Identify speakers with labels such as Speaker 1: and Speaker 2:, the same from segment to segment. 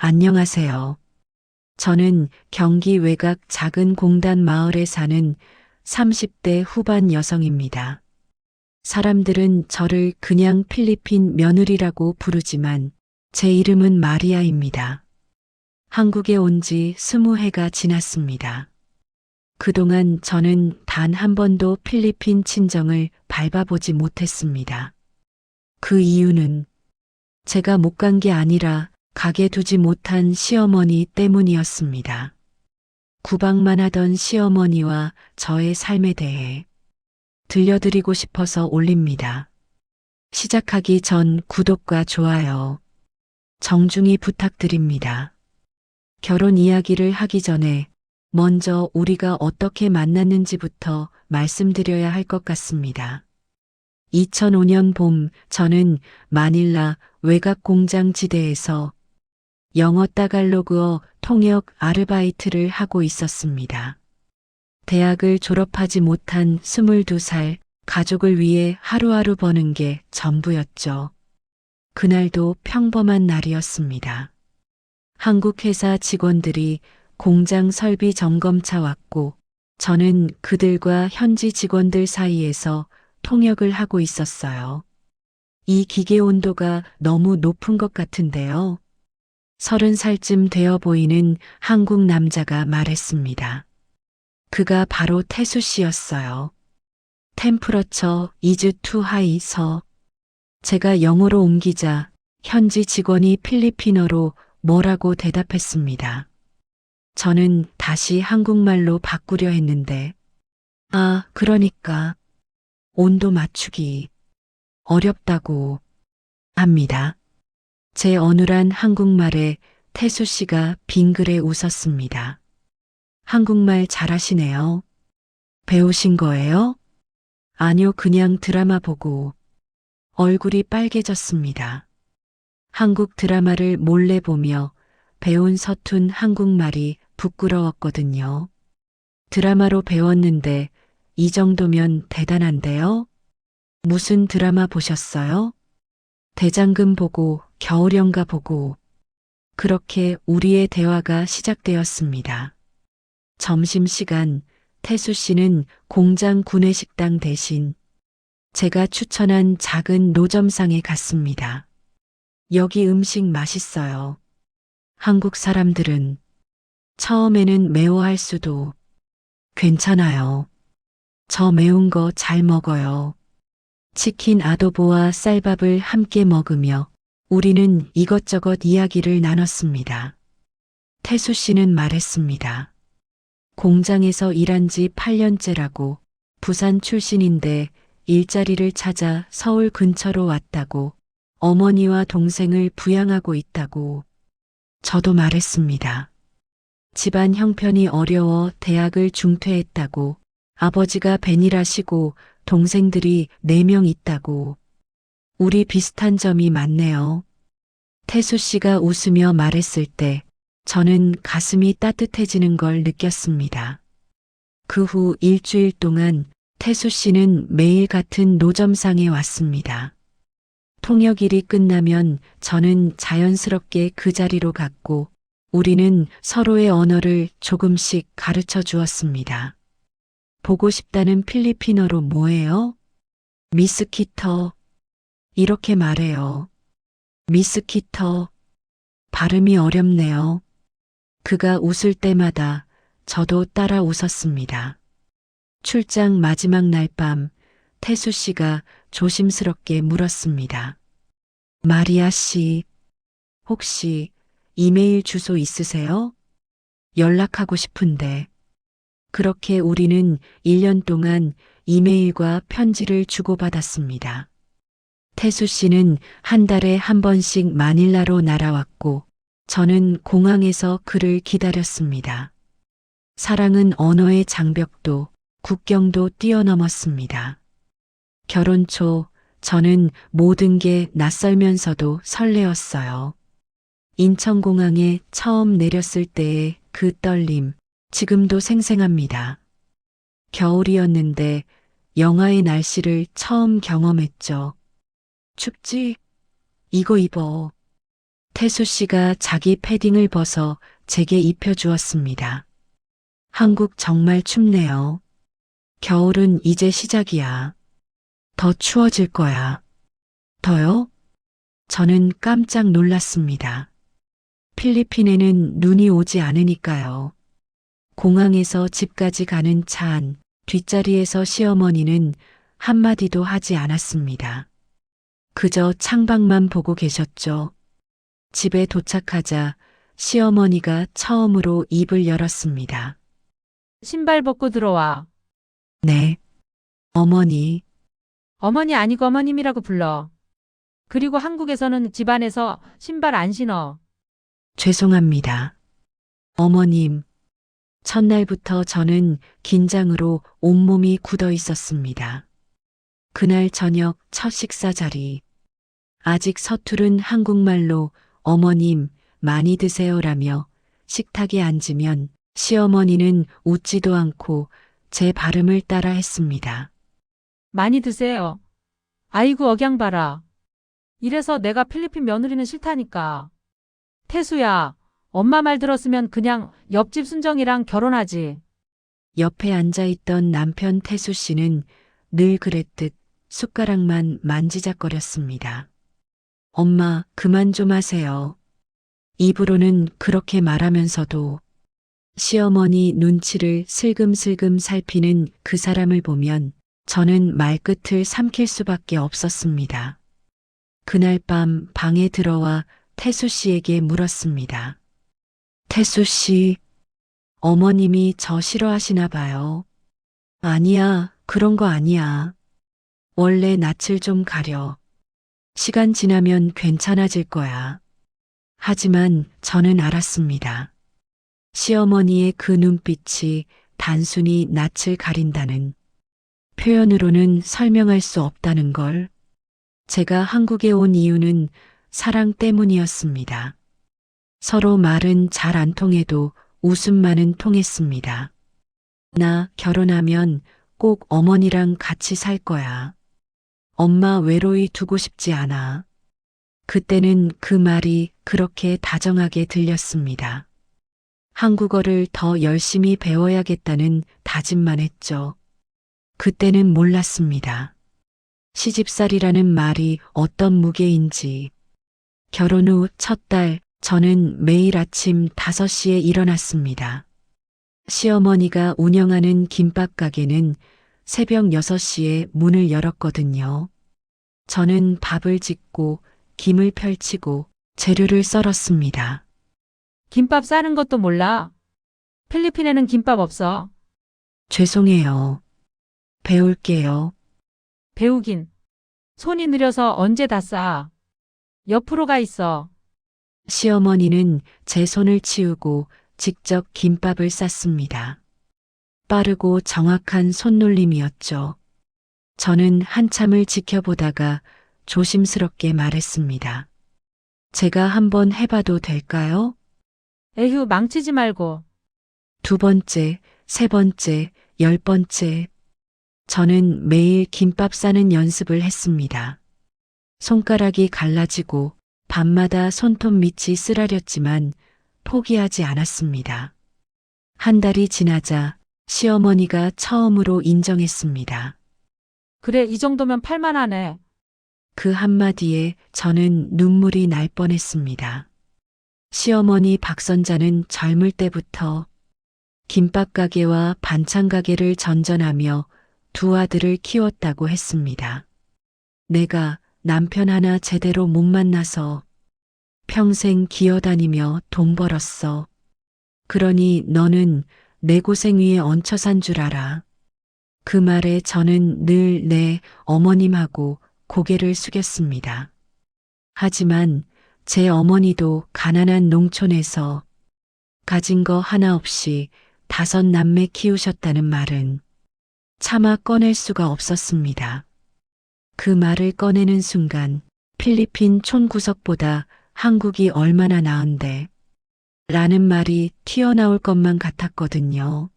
Speaker 1: 안녕하세요. 저는 경기 외곽 작은 공단 마을에 사는 30대 후반 여성입니다. 사람들은 저를 그냥 필리핀 며느리라고 부르지만 제 이름은 마리아입니다. 한국에 온 지 20해가 지났습니다. 그동안 저는 단 한 번도 필리핀 친정을 밟아보지 못했습니다. 그 이유는 제가 못 간 게 아니라 가게 두지 못한 시어머니 때문이었습니다. 구박만 하던 시어머니와 저의 삶에 대해 들려드리고 싶어서 올립니다. 시작하기 전 구독과 좋아요 정중히 부탁드립니다. 결혼 이야기를 하기 전에 먼저 우리가 어떻게 만났는지부터 말씀드려야 할 것 같습니다. 2005년 봄 저는 마닐라 외곽 공장 지대에서 영어 따갈로그어 통역 아르바이트를 하고 있었습니다. 대학을 졸업하지 못한 22살 가족을 위해 하루하루 버는 게 전부였죠. 그날도 평범한 날이었습니다. 한국 회사 직원들이 공장 설비 점검차 왔고 저는 그들과 현지 직원들 사이에서 통역을 하고 있었어요. 이 기계 온도가 너무 높은 것 같은데요. 30살쯤 되어 보이는 한국 남자가 말했습니다. 그가 바로 태수 씨였어요. 템프러처 이즈 투 하이 서. 제가 영어로 옮기자 현지 직원이 필리핀어로 뭐라고 대답했습니다. 저는 다시 한국말로 바꾸려 했는데, 아, 그러니까 온도 맞추기 어렵다고 합니다. 제 어눌한 한국말에 태수 씨가 빙그레 웃었습니다. 한국말 잘하시네요. 배우신 거예요? 아니요, 그냥 드라마 보고. 얼굴이 빨개졌습니다. 한국 드라마를 몰래 보며 배운 서툰 한국말이 부끄러웠거든요. 드라마로 배웠는데 이 정도면 대단한데요? 무슨 드라마 보셨어요? 대장금 보고 겨울연가 보고. 그렇게 우리의 대화가 시작되었습니다. 점심시간 태수 씨는 공장 구내식당 대신 제가 추천한 작은 노점상에 갔습니다. 여기 음식 맛있어요. 한국 사람들은 처음에는 매워할 수도 괜찮아요. 저 매운 거 잘 먹어요. 치킨 아도보와 쌀밥을 함께 먹으며 우리는 이것저것 이야기를 나눴습니다. 태수 씨는 말했습니다. 공장에서 일한 지 8년째라고 부산 출신인데 일자리를 찾아 서울 근처로 왔다고 어머니와 동생을 부양하고 있다고. 저도 말했습니다. 집안 형편이 어려워 대학을 중퇴했다고. 아버지가 벤일하시고 동생들이 4명 있다고. 우리 비슷한 점이 많네요. 태수 씨가 웃으며 말했을 때 저는 가슴이 따뜻해지는 걸 느꼈습니다. 그 후 일주일 동안 태수 씨는 매일 같은 노점상에 왔습니다. 통역일이 끝나면 저는 자연스럽게 그 자리로 갔고 우리는 서로의 언어를 조금씩 가르쳐 주었습니다. 보고 싶다는 필리핀어로 뭐예요? 미스키터. 이렇게 말해요. 미스키터. 발음이 어렵네요. 그가 웃을 때마다 저도 따라 웃었습니다. 출장 마지막 날 밤 태수 씨가 조심스럽게 물었습니다. 마리아 씨, 혹시 이메일 주소 있으세요? 연락하고 싶은데. 그렇게 우리는 1년 동안 이메일과 편지를 주고받았습니다. 태수 씨는 한 달에 한 번씩 마닐라로 날아왔고 저는 공항에서 그를 기다렸습니다. 사랑은 언어의 장벽도 국경도 뛰어넘었습니다. 결혼 초 저는 모든 게 낯설면서도 설레었어요. 인천공항에 처음 내렸을 때의 그 떨림, 지금도 생생합니다. 겨울이었는데 영하의 날씨를 처음 경험했죠. 춥지? 이거 입어. 태수 씨가 자기 패딩을 벗어 제게 입혀주었습니다. 한국 정말 춥네요. 겨울은 이제 시작이야. 더 추워질 거야. 더요? 저는 깜짝 놀랐습니다. 필리핀에는 눈이 오지 않으니까요. 공항에서 집까지 가는 차 안 뒷자리에서 시어머니는 한마디도 하지 않았습니다. 그저 창밖만 보고 계셨죠. 집에 도착하자 시어머니가 처음으로 입을 열었습니다.
Speaker 2: 신발 벗고 들어와.
Speaker 1: 네, 어머니,
Speaker 2: 어머니 아니고 어머님이라고 불러. 그리고 한국에서는 집안에서 신발 안 신어.
Speaker 1: 죄송합니다. 어머님, 첫날부터 저는 긴장으로 온몸이 굳어 있었습니다. 그날 저녁 첫 식사 자리. 아직 서투른 한국말로 어머님 많이 드세요라며 식탁에 앉으면 시어머니는 웃지도 않고 제 발음을 따라 했습니다.
Speaker 2: 많이 드세요. 아이고 억양 봐라. 이래서 내가 필리핀 며느리는 싫다니까. 태수야, 엄마 말 들었으면 그냥 옆집 순정이랑 결혼하지.
Speaker 1: 옆에 앉아있던 남편 태수 씨는 늘 그랬듯 숟가락만 만지작거렸습니다. 엄마, 그만 좀 하세요. 입으로는 그렇게 말하면서도 시어머니 눈치를 슬금슬금 살피는 그 사람을 보면 저는 말끝을 삼킬 수밖에 없었습니다. 그날 밤 방에 들어와 태수 씨에게 물었습니다. 태수 씨, 어머님이 저 싫어하시나 봐요. 아니야, 그런 거 아니야. 원래 낯을 좀 가려. 시간 지나면 괜찮아질 거야. 하지만 저는 알았습니다. 시어머니의 그 눈빛이 단순히 낯을 가린다는 표현으로는 설명할 수 없다는 걸. 제가 한국에 온 이유는 사랑 때문이었습니다. 서로 말은 잘 안 통해도 웃음만은 통했습니다. 나 결혼하면 꼭 어머니랑 같이 살 거야. 엄마 외로이 두고 싶지 않아. 그때는 그 말이 그렇게 다정하게 들렸습니다. 한국어를 더 열심히 배워야겠다는 다짐만 했죠. 그때는 몰랐습니다. 시집살이라는 말이 어떤 무게인지. 결혼 후 첫 달, 저는 매일 아침 5시에 일어났습니다. 시어머니가 운영하는 김밥 가게는 새벽 6시에 문을 열었거든요. 저는 밥을 짓고 김을 펼치고 재료를 썰었습니다.
Speaker 2: 김밥 싸는 것도 몰라. 필리핀에는 김밥 없어.
Speaker 1: 죄송해요. 배울게요.
Speaker 2: 배우긴. 손이 느려서 언제 다 싸. 옆으로 가 있어.
Speaker 1: 시어머니는 제 손을 치우고 직접 김밥을 쌌습니다. 빠르고 정확한 손놀림이었죠. 저는 한참을 지켜보다가 조심스럽게 말했습니다. 제가 한번 해봐도 될까요?
Speaker 2: 에휴, 망치지 말고.
Speaker 1: 2번째, 3번째, 10번째. 저는 매일 김밥 싸는 연습을 했습니다. 손가락이 갈라지고 밤마다 손톱 밑이 쓰라렸지만 포기하지 않았습니다. 한 달이 지나자 시어머니가 처음으로 인정했습니다.
Speaker 2: 그래, 이 정도면 팔만하네.
Speaker 1: 그 한마디에 저는 눈물이 날 뻔했습니다. 시어머니 박선자는 젊을 때부터 김밥 가게와 반찬 가게를 전전하며 2 아들을 키웠다고 했습니다. 내가 남편 하나 제대로 못 만나서 평생 기어다니며 돈 벌었어. 그러니 너는 내 고생 위에 얹혀 산 줄 알아. 그 말에 저는 늘 내 어머님하고 고개를 숙였습니다. 하지만 제 어머니도 가난한 농촌에서 가진 거 하나 없이 5 남매 키우셨다는 말은 차마 꺼낼 수가 없었습니다. 그 말을 꺼내는 순간 필리핀 촌구석보다 한국이 얼마나 나은데 라는 말이 튀어나올 것만 같았거든요.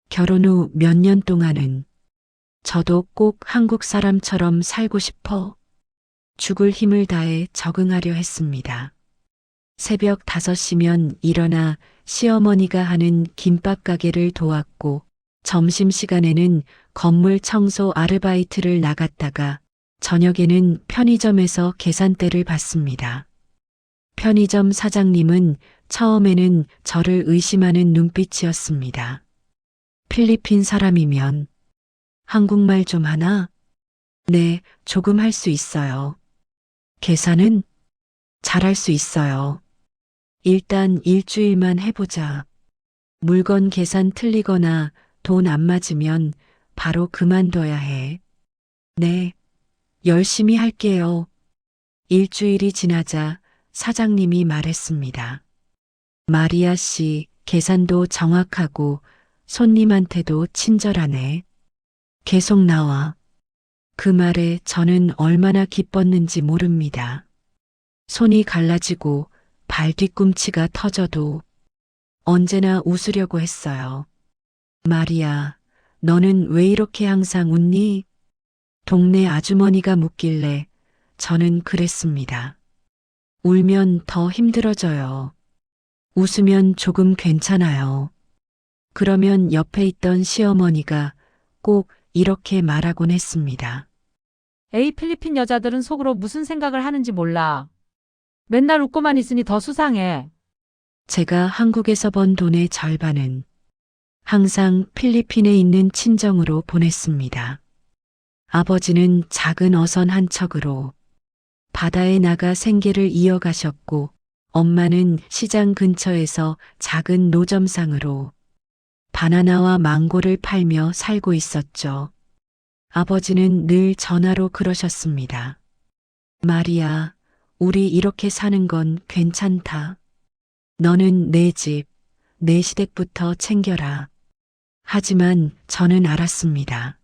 Speaker 1: 결혼 후 몇 년 동안은 저도 꼭 한국 사람처럼 살고 싶어 죽을 힘을 다해 적응하려 했습니다. 새벽 5시면 일어나 시어머니가 하는 김밥 가게를 도왔고 점심시간에는 건물 청소 아르바이트를 나갔다가 저녁에는 편의점에서 계산대를 받습니다. 편의점 사장님은 처음에는 저를 의심하는 눈빛이었습니다. 필리핀 사람이면 한국말 좀 하나? 네, 조금 할 수 있어요. 계산은? 잘할 수 있어요. 일단 일주일만 해보자. 물건 계산 틀리거나 돈 안 맞으면 바로 그만둬야 해. 네, 열심히 할게요. 일주일이 지나자 사장님이 말했습니다. 마리아 씨, 계산도 정확하고 손님한테도 친절하네. 계속 나와. 그 말에 저는 얼마나 기뻤는지 모릅니다. 손이 갈라지고 발 뒤꿈치가 터져도 언제나 웃으려고 했어요. 마리아, 너는 왜 이렇게 항상 웃니? 동네 아주머니가 묻길래 저는 그랬습니다. 울면 더 힘들어져요. 웃으면 조금 괜찮아요. 그러면 옆에 있던 시어머니가 꼭 이렇게 말하곤 했습니다.
Speaker 2: 에이, 필리핀 여자들은 속으로 무슨 생각을 하는지 몰라. 맨날 웃고만 있으니 더 수상해.
Speaker 1: 제가 한국에서 번 돈의 절반은 항상 필리핀에 있는 친정으로 보냈습니다. 아버지는 작은 어선 한 척으로 바다에 나가 생계를 이어가셨고 엄마는 시장 근처에서 작은 노점상으로 바나나와 망고를 팔며 살고 있었죠. 아버지는 늘 전화로 그러셨습니다. 마리아, 우리 이렇게 사는 건 괜찮다. 너는 내 집, 내 시댁부터 챙겨라. 하지만 저는 알았습니다.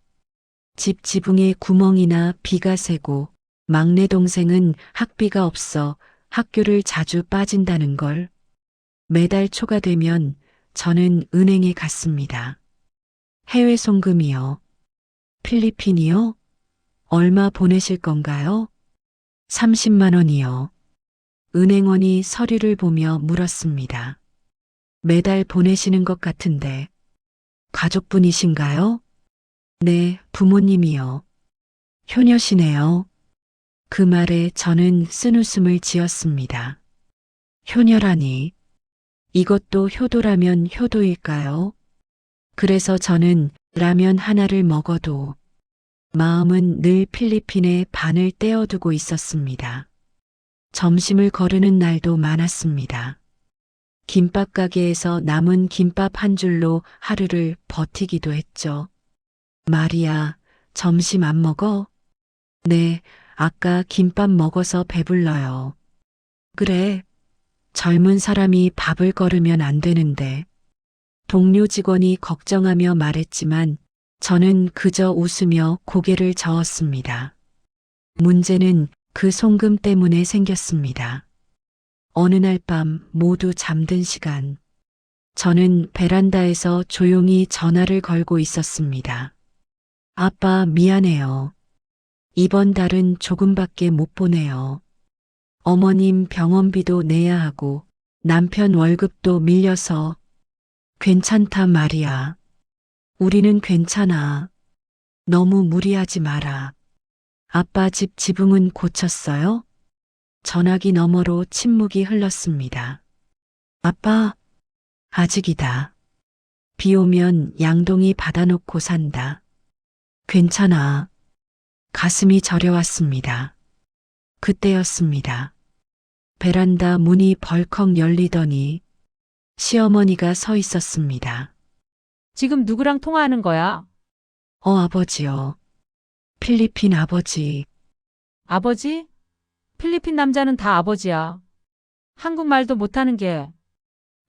Speaker 1: 집 지붕에 구멍이나 비가 새고 막내 동생은 학비가 없어 학교를 자주 빠진다는 걸. 매달 초가 되면 저는 은행에 갔습니다. 해외 송금이요. 필리핀이요? 얼마 보내실 건가요? 30만 원이요. 은행원이 서류를 보며 물었습니다. 매달 보내시는 것 같은데 가족분이신가요? 네, 부모님이요. 효녀시네요. 그 말에 저는 쓴웃음을 지었습니다. 효녀라니. 이것도 효도라면 효도일까요? 그래서 저는 라면 하나를 먹어도 마음은 늘 필리핀에 반을 떼어두고 있었습니다. 점심을 거르는 날도 많았습니다. 김밥 가게에서 남은 김밥 한 줄로 하루를 버티기도 했죠. 마리아, 점심 안 먹어? 네, 아까 김밥 먹어서 배불러요. 그래, 젊은 사람이 밥을 거르면 안 되는데. 동료 직원이 걱정하며 말했지만 저는 그저 웃으며 고개를 저었습니다. 문제는 그 송금 때문에 생겼습니다. 어느 날 밤 모두 잠든 시간, 저는 베란다에서 조용히 전화를 걸고 있었습니다. 아빠, 미안해요. 이번 달은 조금밖에 못 보내요. 어머님 병원비도 내야 하고 남편 월급도 밀려서. 괜찮다, 마리아. 우리는 괜찮아. 너무 무리하지 마라. 아빠 집 지붕은 고쳤어요? 전화기 너머로 침묵이 흘렀습니다. 아빠, 아직이다. 비 오면 양동이 받아놓고 산다. 괜찮아. 가슴이 저려왔습니다. 그때였습니다. 베란다 문이 벌컥 열리더니 시어머니가 서 있었습니다.
Speaker 2: 지금 누구랑 통화하는 거야?
Speaker 1: 아버지요. 필리핀 아버지.
Speaker 2: 아버지? 필리핀 남자는 다 아버지야. 한국말도 못하는 게.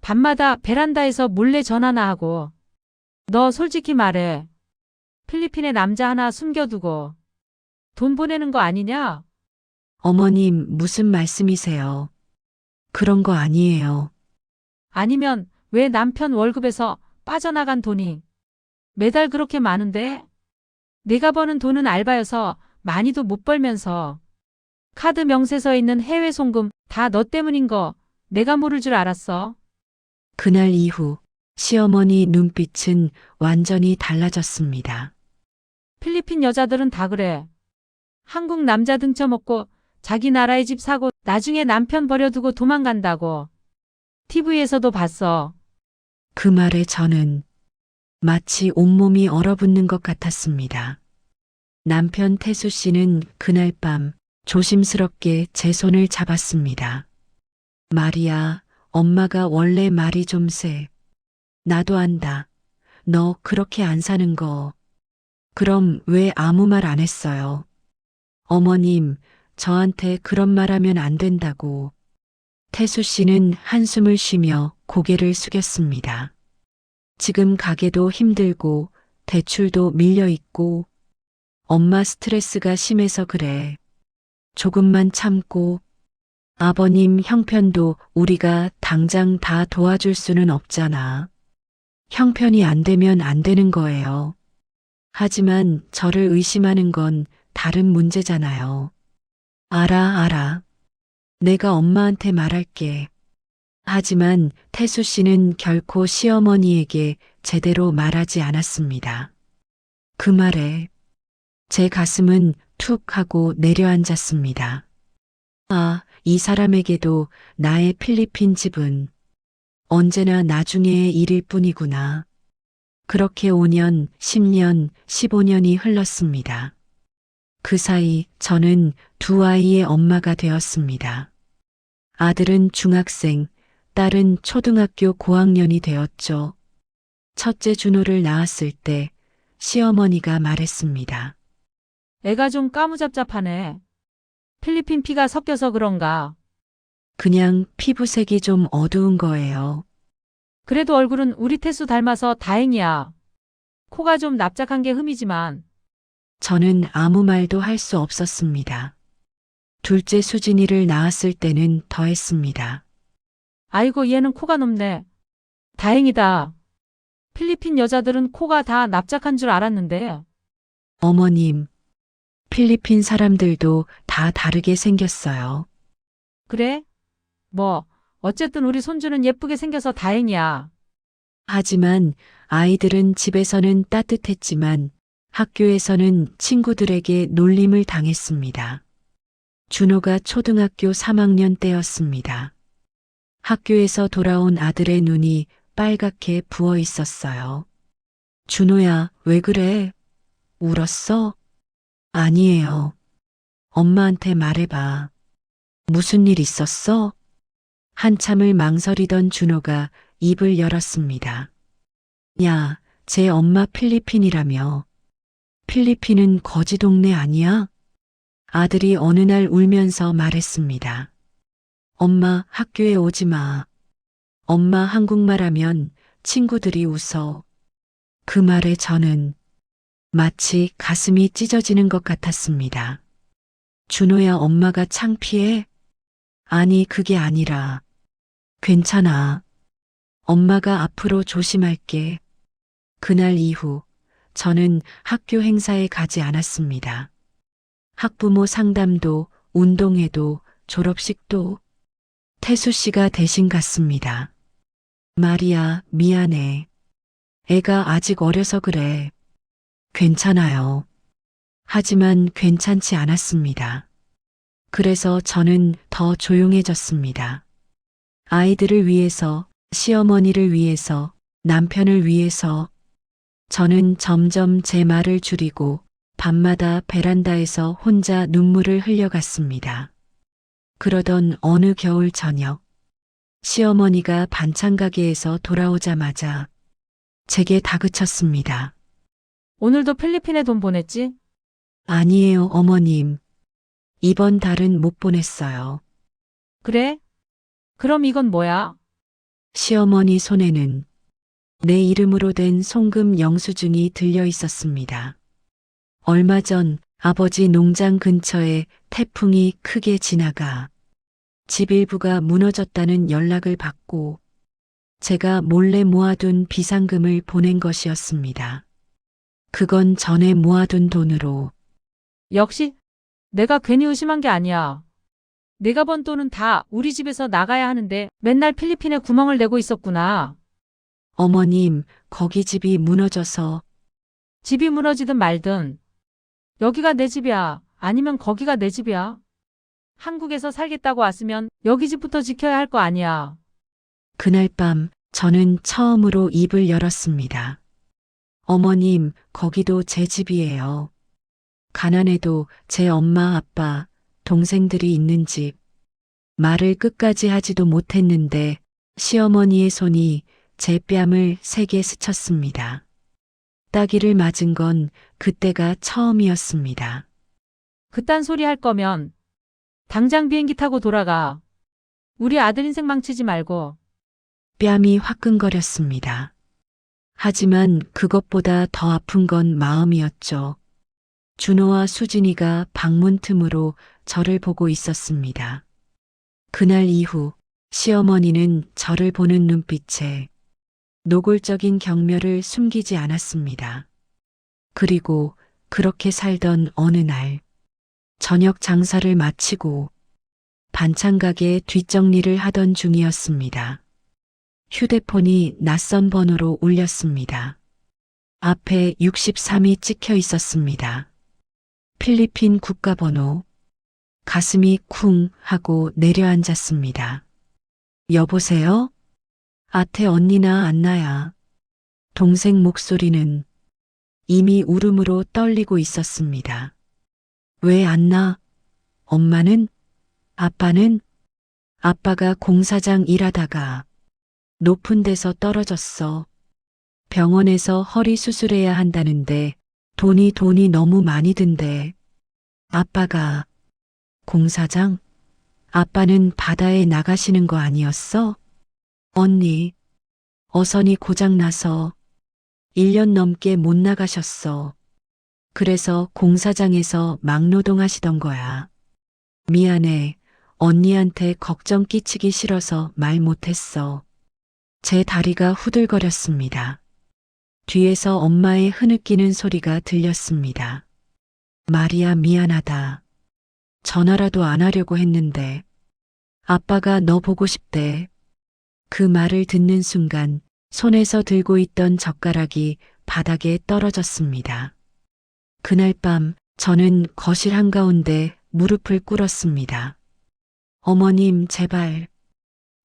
Speaker 2: 밤마다 베란다에서 몰래 전화나 하고. 너 솔직히 말해. 필리핀에 남자 하나 숨겨두고 돈 보내는 거 아니냐?
Speaker 1: 어머님, 무슨 말씀이세요? 그런 거 아니에요.
Speaker 2: 아니면 왜 남편 월급에서 빠져나간 돈이 매달 그렇게 많은데? 내가 버는 돈은 알바여서 많이도 못 벌면서 카드 명세서에 있는 해외 송금 다 너 때문인 거 내가 모를 줄 알았어.
Speaker 1: 그날 이후 시어머니 눈빛은 완전히 달라졌습니다.
Speaker 2: 필리핀 여자들은 다 그래. 한국 남자 등쳐먹고 자기 나라의 집 사고 나중에 남편 버려두고 도망간다고. TV에서도 봤어.
Speaker 1: 그 말에 저는 마치 온몸이 얼어붙는 것 같았습니다. 남편 태수 씨는 그날 밤 조심스럽게 제 손을 잡았습니다. 마리아, 엄마가 원래 말이 좀 세. 나도 안다. 너 그렇게 안 사는 거. 그럼 왜 아무 말 안 했어요? 어머님, 저한테 그런 말 하면 안 된다고. 태수 씨는 한숨을 쉬며 고개를 숙였습니다. 지금 가게도 힘들고 대출도 밀려 있고 엄마 스트레스가 심해서 그래. 조금만 참고 아버님 형편도 우리가 당장 다 도와줄 수는 없잖아. 형편이 안 되면 안 되는 거예요. 하지만 저를 의심하는 건 다른 문제잖아요. 알아. 내가 엄마한테 말할게. 하지만 태수 씨는 결코 시어머니에게 제대로 말하지 않았습니다. 그 말에 제 가슴은 툭 하고 내려앉았습니다. 아, 이 사람에게도 나의 필리핀 집은 언제나 나중에의 일일 뿐이구나. 그렇게 5년, 10년, 15년이 흘렀습니다. 그 사이 저는 두 아이의 엄마가 되었습니다. 아들은 중학생, 딸은 초등학교 고학년이 되었죠. 첫째 준호를 낳았을 때 시어머니가 말했습니다.
Speaker 2: 애가 좀 까무잡잡하네. 필리핀 피가 섞여서 그런가.
Speaker 1: 그냥 피부색이 좀 어두운 거예요.
Speaker 2: 그래도 얼굴은 우리 태수 닮아서 다행이야. 코가 좀 납작한 게 흠이지만.
Speaker 1: 저는 아무 말도 할 수 없었습니다. 둘째 수진이를 낳았을 때는 더했습니다.
Speaker 2: 아이고 얘는 코가 높네. 다행이다. 필리핀 여자들은 코가 다 납작한 줄 알았는데.
Speaker 1: 어머님, 필리핀 사람들도 다 다르게 생겼어요.
Speaker 2: 그래? 뭐 어쨌든 우리 손주는 예쁘게 생겨서 다행이야.
Speaker 1: 하지만 아이들은 집에서는 따뜻했지만 학교에서는 친구들에게 놀림을 당했습니다. 준호가 초등학교 3학년 때였습니다. 학교에서 돌아온 아들의 눈이 빨갛게 부어 있었어요. 준호야, 왜 그래? 울었어? 아니에요. 엄마한테 말해봐. 무슨 일 있었어? 한참을 망설이던 준호가 입을 열었습니다. 야, 제 엄마 필리핀이라며. 필리핀은 거지 동네 아니야? 아들이 어느 날 울면서 말했습니다. 엄마, 학교에 오지 마. 엄마 한국말 하면 친구들이 웃어. 그 말에 저는 마치 가슴이 찢어지는 것 같았습니다. 준호야, 엄마가 창피해? 아니, 그게 아니라. 괜찮아. 엄마가 앞으로 조심할게. 그날 이후 저는 학교 행사에 가지 않았습니다. 학부모 상담도, 운동회도, 졸업식도 태수 씨가 대신 갔습니다. 마리아, 미안해. 애가 아직 어려서 그래. 괜찮아요. 하지만 괜찮지 않았습니다. 그래서 저는 더 조용해졌습니다. 아이들을 위해서, 시어머니를 위해서, 남편을 위해서 저는 점점 제 말을 줄이고 밤마다 베란다에서 혼자 눈물을 흘려갔습니다. 그러던 어느 겨울 저녁, 시어머니가 반찬 가게에서 돌아오자마자 제게 다그쳤습니다.
Speaker 2: 오늘도 필리핀에 돈 보냈지?
Speaker 1: 아니에요, 어머님. 이번 달은 못 보냈어요.
Speaker 2: 그래? 그럼 이건 뭐야?
Speaker 1: 시어머니 손에는 내 이름으로 된 송금 영수증이 들려 있었습니다. 얼마 전 아버지 농장 근처에 태풍이 크게 지나가 집 일부가 무너졌다는 연락을 받고 제가 몰래 모아둔 비상금을 보낸 것이었습니다. 그건 전에 모아둔 돈으로
Speaker 2: 역시 내가 괜히 의심한 게 아니야. 내가 번 돈은 다 우리 집에서 나가야 하는데 맨날 필리핀에 구멍을 내고 있었구나.
Speaker 1: 어머님, 거기 집이 무너져서
Speaker 2: 집이 무너지든 말든 여기가 내 집이야. 아니면 거기가 내 집이야. 한국에서 살겠다고 왔으면 여기 집부터 지켜야 할 거 아니야.
Speaker 1: 그날 밤 저는 처음으로 입을 열었습니다. 어머님, 거기도 제 집이에요. 가난해도 제 엄마, 아빠, 동생들이 있는 집. 말을 끝까지 하지도 못했는데 시어머니의 손이 제 뺨을 세게 스쳤습니다. 따귀를 맞은 건 그때가 처음이었습니다.
Speaker 2: 그딴 소리 할 거면 당장 비행기 타고 돌아가. 우리 아들 인생 망치지 말고.
Speaker 1: 뺨이 화끈거렸습니다. 하지만 그것보다 더 아픈 건 마음이었죠. 준호와 수진이가 방문 틈으로 저를 보고 있었습니다. 그날 이후 시어머니는 저를 보는 눈빛에 노골적인 경멸을 숨기지 않았습니다. 그리고 그렇게 살던 어느 날, 저녁 장사를 마치고 반찬 가게 뒷정리를 하던 중이었습니다. 휴대폰이 낯선 번호로 울렸습니다. 앞에 63이 찍혀 있었습니다. 필리핀 국가번호. 가슴이 쿵 하고 내려앉았습니다. 여보세요? 아태 언니나 안나야. 동생 목소리는 이미 울음으로 떨리고 있었습니다. 왜 안나? 엄마는? 아빠는? 아빠가 공사장 일하다가 높은 데서 떨어졌어. 병원에서 허리 수술해야 한다는데 돈이 너무 많이 든대. 아빠가 공사장? 아빠는 바다에 나가시는 거 아니었어? 언니, 어선이 고장나서 1년 넘게 못 나가셨어. 그래서 공사장에서 막노동 하시던 거야. 미안해. 언니한테 걱정 끼치기 싫어서 말 못했어. 제 다리가 후들거렸습니다. 뒤에서 엄마의 흐느끼는 소리가 들렸습니다. 마리아 미안하다. 전화라도 안 하려고 했는데 아빠가 너 보고 싶대. 그 말을 듣는 순간 손에서 들고 있던 젓가락이 바닥에 떨어졌습니다. 그날 밤 저는 거실 한가운데 무릎을 꿇었습니다. 어머님 제발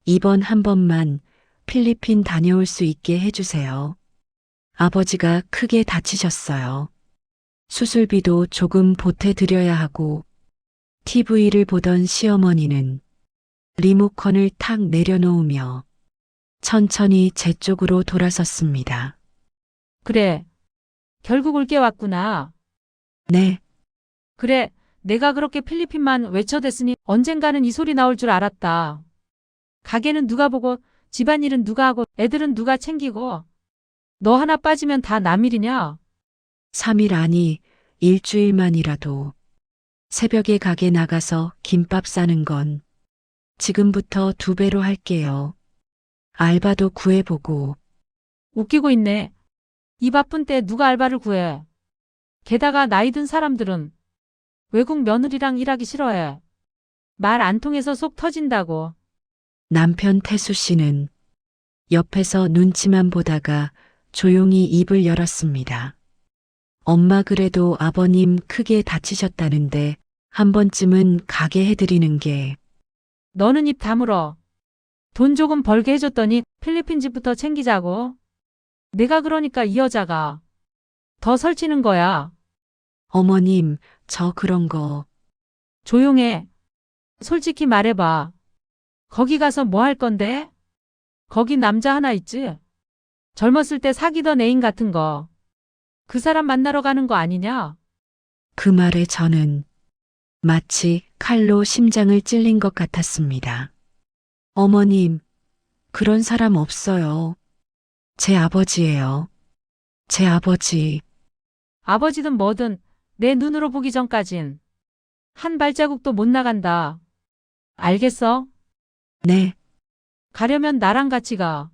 Speaker 1: 이번 한 번만 필리핀 다녀올 수 있게 해주세요. 아버지가 크게 다치셨어요. 수술비도 조금 보태드려야 하고 TV를 보던 시어머니는 리모컨을 탁 내려놓으며 천천히 제 쪽으로 돌아섰습니다.
Speaker 2: 그래. 결국 올 게 왔구나.
Speaker 1: 네,
Speaker 2: 그래. 내가 그렇게 필리핀만 외쳐댔으니 언젠가는 이 소리 나올 줄 알았다. 가게는 누가 보고 집안일은 누가 하고 애들은 누가 챙기고 너 하나 빠지면 다 남일이냐?
Speaker 1: 3일 아니 일주일만이라도 새벽에 가게 나가서 김밥 싸는 건 지금부터 2배로 할게요. 알바도 구해보고.
Speaker 2: 웃기고 있네. 이 바쁜 때 누가 알바를 구해. 게다가 나이 든 사람들은 외국 며느리랑 일하기 싫어해. 말 안 통해서 속 터진다고.
Speaker 1: 남편 태수 씨는 옆에서 눈치만 보다가 조용히 입을 열었습니다. 엄마 그래도 아버님 크게 다치셨다는데 한 번쯤은 가게 해드리는 게.
Speaker 2: 너는 입 다물어. 돈 조금 벌게 해줬더니 필리핀 집부터 챙기자고. 내가 그러니까 이 여자가 더 설치는 거야.
Speaker 1: 어머님, 저 그런 거.
Speaker 2: 조용해. 솔직히 말해봐. 거기 가서 뭐 할 건데? 거기 남자 하나 있지? 젊었을 때 사귀던 애인 같은 거. 그 사람 만나러 가는 거 아니냐?
Speaker 1: 그 말에 저는 마치 칼로 심장을 찔린 것 같았습니다. 어머님, 그런 사람 없어요. 제 아버지예요. 제 아버지.
Speaker 2: 아버지든 뭐든 내 눈으로 보기 전까진 한 발자국도 못 나간다. 알겠어?
Speaker 1: 네,
Speaker 2: 가려면 나랑 같이 가.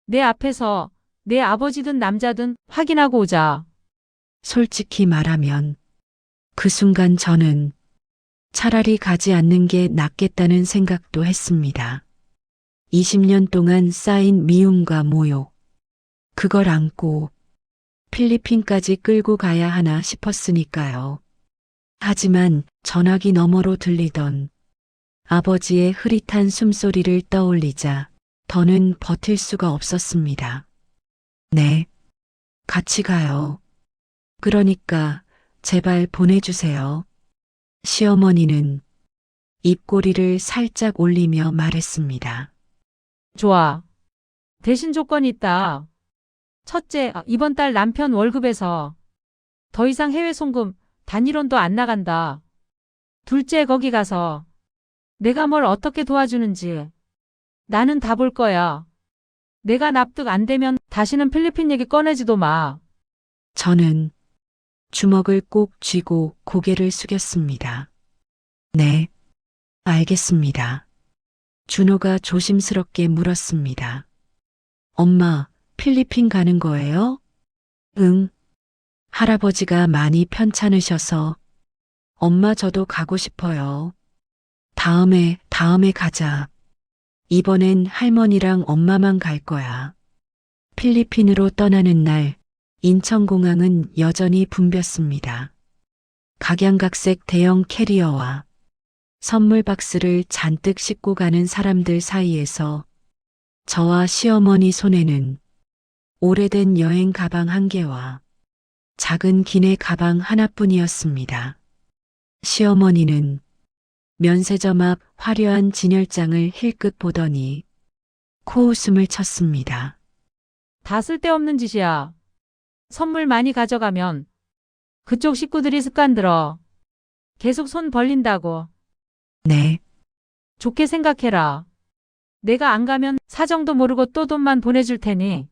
Speaker 2: 내 앞에서 내 아버지든 남자든 확인하고 오자.
Speaker 1: 솔직히 말하면 그 순간 저는 차라리 가지 않는 게 낫겠다는 생각도 했습니다. 20년 동안 쌓인 미움과 모욕. 그걸 안고 필리핀까지 끌고 가야 하나 싶었으니까요. 하지만 전화기 너머로 들리던 아버지의 흐릿한 숨소리를 떠올리자 더는 버틸 수가 없었습니다. 네, 같이 가요. 그러니까 제발 보내주세요. 시어머니는 입꼬리를 살짝 올리며 말했습니다.
Speaker 2: 좋아. 대신 조건이 있다. 첫째, 이번 달 남편 월급에서 더 이상 해외 송금 단일원도 안 나간다. 둘째, 거기 가서 내가 뭘 어떻게 도와주는지 나는 다 볼 거야. 내가 납득 안 되면 다시는 필리핀 얘기 꺼내지도 마.
Speaker 1: 저는 주먹을 꼭 쥐고 고개를 숙였습니다. 네, 알겠습니다. 준호가 조심스럽게 물었습니다. 엄마, 필리핀 가는 거예요? 응. 할아버지가 많이 편찮으셔서 엄마 저도 가고 싶어요. 다음에 가자. 이번엔 할머니랑 엄마만 갈 거야. 필리핀으로 떠나는 날 인천공항은 여전히 붐볐습니다. 각양각색 대형 캐리어와 선물 박스를 잔뜩 싣고 가는 사람들 사이에서 저와 시어머니 손에는 오래된 여행 가방 한 개와 작은 기내 가방 하나뿐이었습니다. 시어머니는 면세점 앞 화려한 진열장을 힐끗 보더니 코웃음을 쳤습니다.
Speaker 2: 다 쓸데없는 짓이야. 선물 많이 가져가면 그쪽 식구들이 습관 들어. 계속 손 벌린다고.
Speaker 1: 네,
Speaker 2: 좋게 생각해라. 내가 안 가면 사정도 모르고 또 돈만 보내줄 테니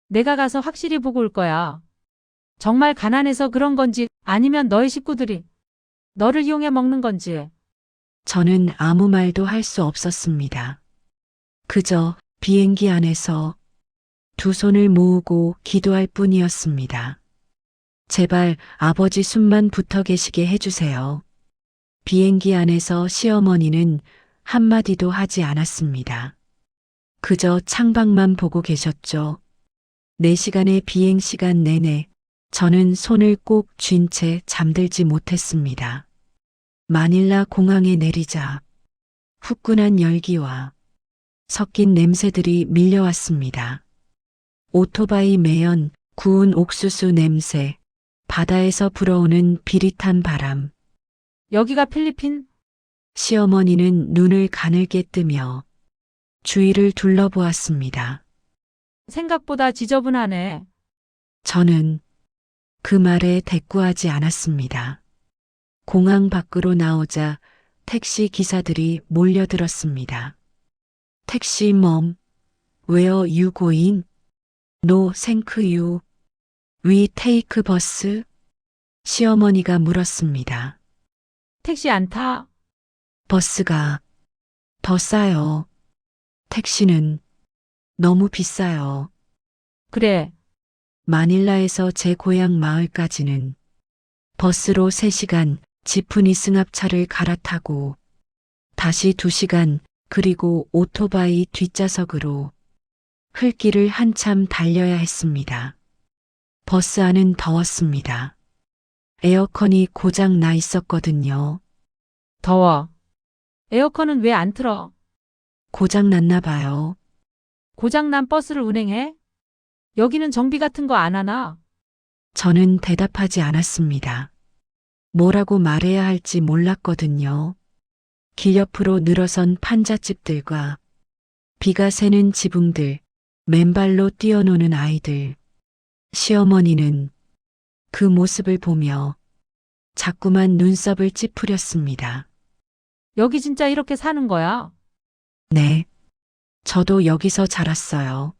Speaker 2: 내가 가서 확실히 보고 올 거야. 정말 가난해서 그런 건지 아니면 너희 식구들이 너를 이용해 먹는 건지.
Speaker 1: 저는 아무 말도 할 수 없었습니다. 그저 비행기 안에서 두 손을 모으고 기도할 뿐이었습니다. 제발 아버지 숨만 붙어 계시게 해주세요. 비행기 안에서 시어머니는 한마디도 하지 않았습니다. 그저 창밖만 보고 계셨죠. 4시간의 비행 시간 내내 저는 손을 꼭 쥔 채 잠들지 못했습니다. 마닐라 공항에 내리자 후끈한 열기와 섞인 냄새들이 밀려왔습니다. 오토바이 매연, 구운 옥수수 냄새, 바다에서 불어오는 비릿한 바람.
Speaker 2: 여기가 필리핀?
Speaker 1: 시어머니는 눈을 가늘게 뜨며 주위를 둘러보았습니다.
Speaker 2: 생각보다 지저분하네.
Speaker 1: 저는 그 말에 대꾸하지 않았습니다. 공항 밖으로 나오자 택시 기사들이 몰려들었습니다. 택시 멈, where you going? No, thank you. We take bus? 시어머니가 물었습니다.
Speaker 2: 택시 안 타?
Speaker 1: 버스가 더 싸요. 택시는 너무 비싸요.
Speaker 2: 그래.
Speaker 1: 마닐라에서 제 고향 마을까지는 버스로 3시간 지프니 승합차를 갈아타고 다시 2시간 그리고 오토바이 뒷좌석으로 흘길을 한참 달려야 했습니다. 버스 안은 더웠습니다. 에어컨이 고장 나 있었거든요.
Speaker 2: 더워. 에어컨은 왜 안 틀어?
Speaker 1: 고장 났나 봐요.
Speaker 2: 고장난 버스를 운행해? 여기는 정비 같은 거 안 하나?
Speaker 1: 저는 대답하지 않았습니다. 뭐라고 말해야 할지 몰랐거든요. 길 옆으로 늘어선 판잣집들과 비가 새는 지붕들, 맨발로 뛰어노는 아이들. 시어머니는 그 모습을 보며 자꾸만 눈썹을 찌푸렸습니다.
Speaker 2: 여기 진짜 이렇게 사는 거야?
Speaker 1: 네, 저도 여기서 자랐어요.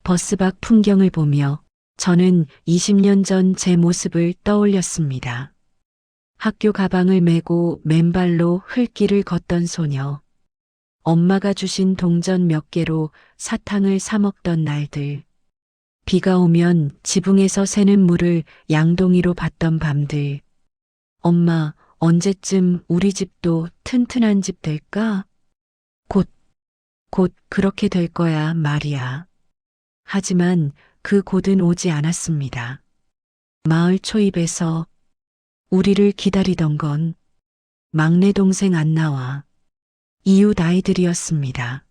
Speaker 1: 버스 밖 풍경을 보며 저는 20년 전 제 모습을 떠올렸습니다. 학교 가방을 메고 맨발로 흘길을 걷던 소녀. 엄마가 주신 동전 몇 개로 사탕을 사 먹던 날들. 비가 오면 지붕에서 새는 물을 양동이로 받던 밤들. 엄마, 언제쯤 우리 집도 튼튼한 집 될까? 곧 그렇게 될 거야, 말이야. 하지만 그 곧은 오지 않았습니다. 마을 초입에서 우리를 기다리던 건 막내 동생 안나와 이웃 아이들이었습니다.